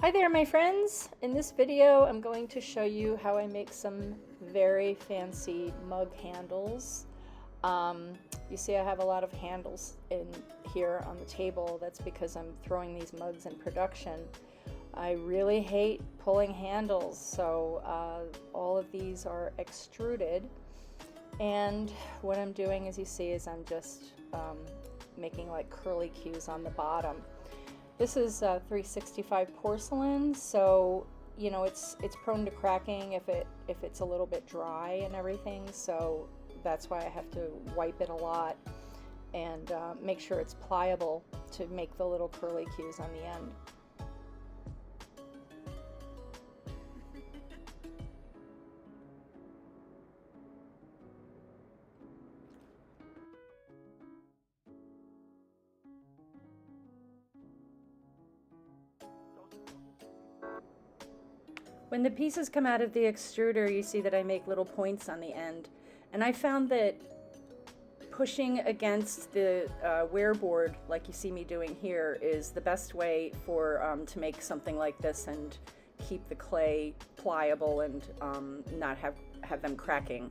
Hi there, my friends. In this video I'm going to show you how I make some very fancy mug handles. You see I have a lot of handles in here on the table. That's because I'm throwing these mugs in production. I really hate pulling handles, so all of these are extruded, and what I'm doing, as you see, is I'm just making like curly cues on the bottom. This is 365 porcelain, so you know it's prone to cracking if it's a little bit dry and everything. So that's why I have to wipe it a lot and make sure it's pliable to make the little curly cues on the end. When the pieces come out of the extruder, you see that I make little points on the end, and I found that pushing against the wear board, like you see me doing here, is the best way for to make something like this and keep the clay pliable and not have them cracking.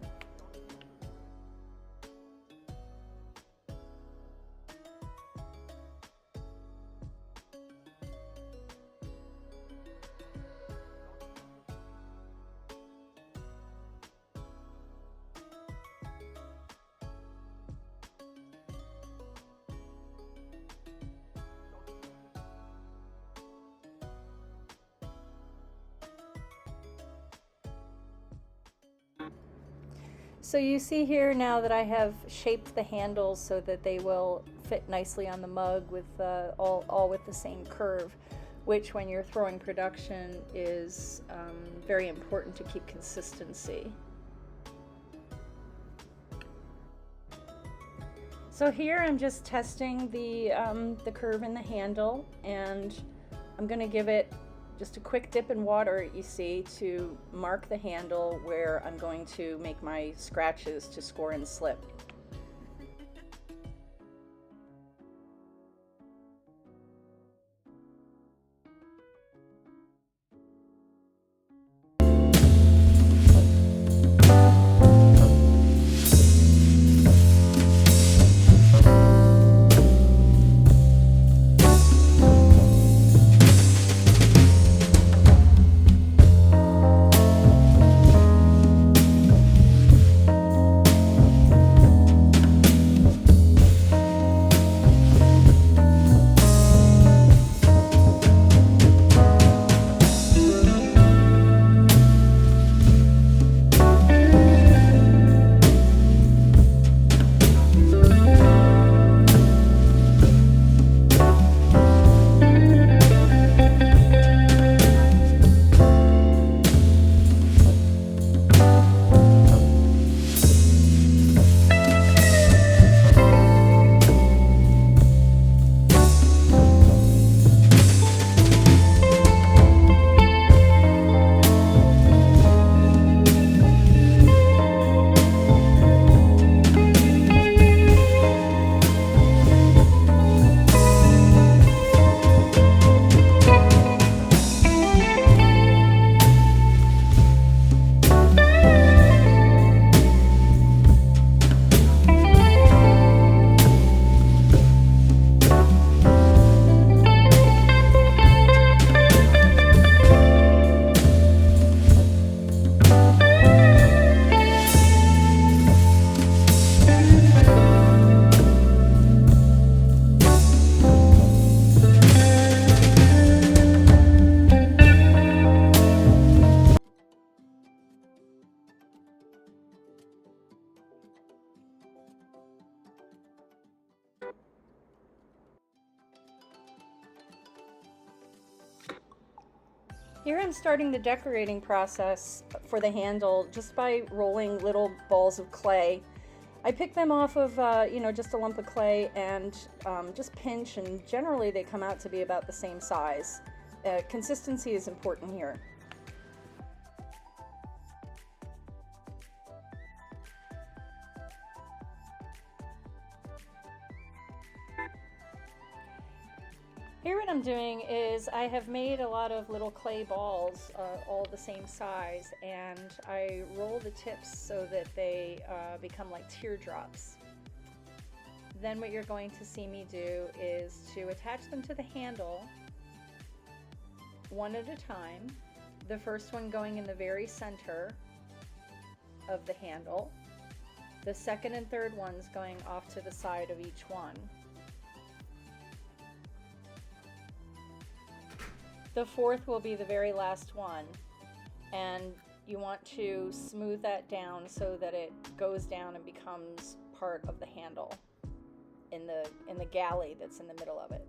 So you see here now that I have shaped the handles so that they will fit nicely on the mug with all with the same curve, which when you're throwing production is very important to keep consistency. So here I'm just testing the curve in the handle, and I'm going to give it just a quick dip in water, you see, to mark the handle where I'm going to make my scratches to score and slip. Here I'm starting the decorating process for the handle just by rolling little balls of clay. I pick them off of just a lump of clay and just pinch, and generally they come out to be about the same size. Consistency is important here. Here what I'm doing is I have made a lot of little clay balls, all the same size, and I roll the tips so that they become like teardrops. Then what you're going to see me do is to attach them to the handle one at a time. The first one going in the very center of the handle. The second and third ones going off to the side of each one. The fourth will be the very last one, and you want to smooth that down so that it goes down and becomes part of the handle in the galley that's in the middle of it.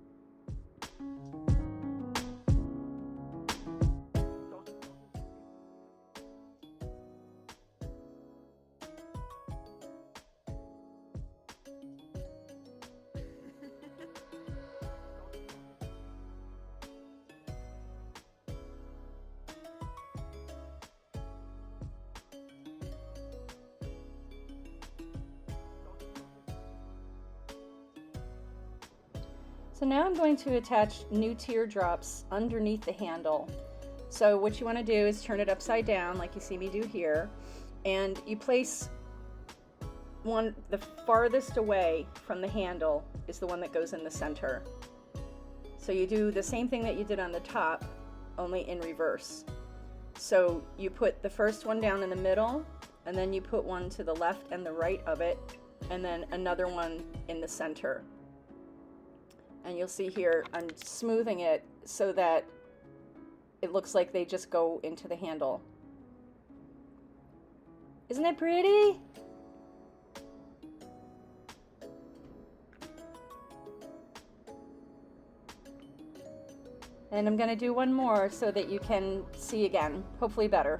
So now I'm going to attach new teardrops underneath the handle. So what you want to do is turn it upside down like you see me do here, and you place one, the farthest away from the handle is the one that goes in the center. So you do the same thing that you did on the top, only in reverse. So you put the first one down in the middle, and then you put one to the left and the right of it, and then another one in the center. And you'll see here, I'm smoothing it so that it looks like they just go into the handle. Isn't it pretty? And I'm going to do one more so that you can see again, hopefully better.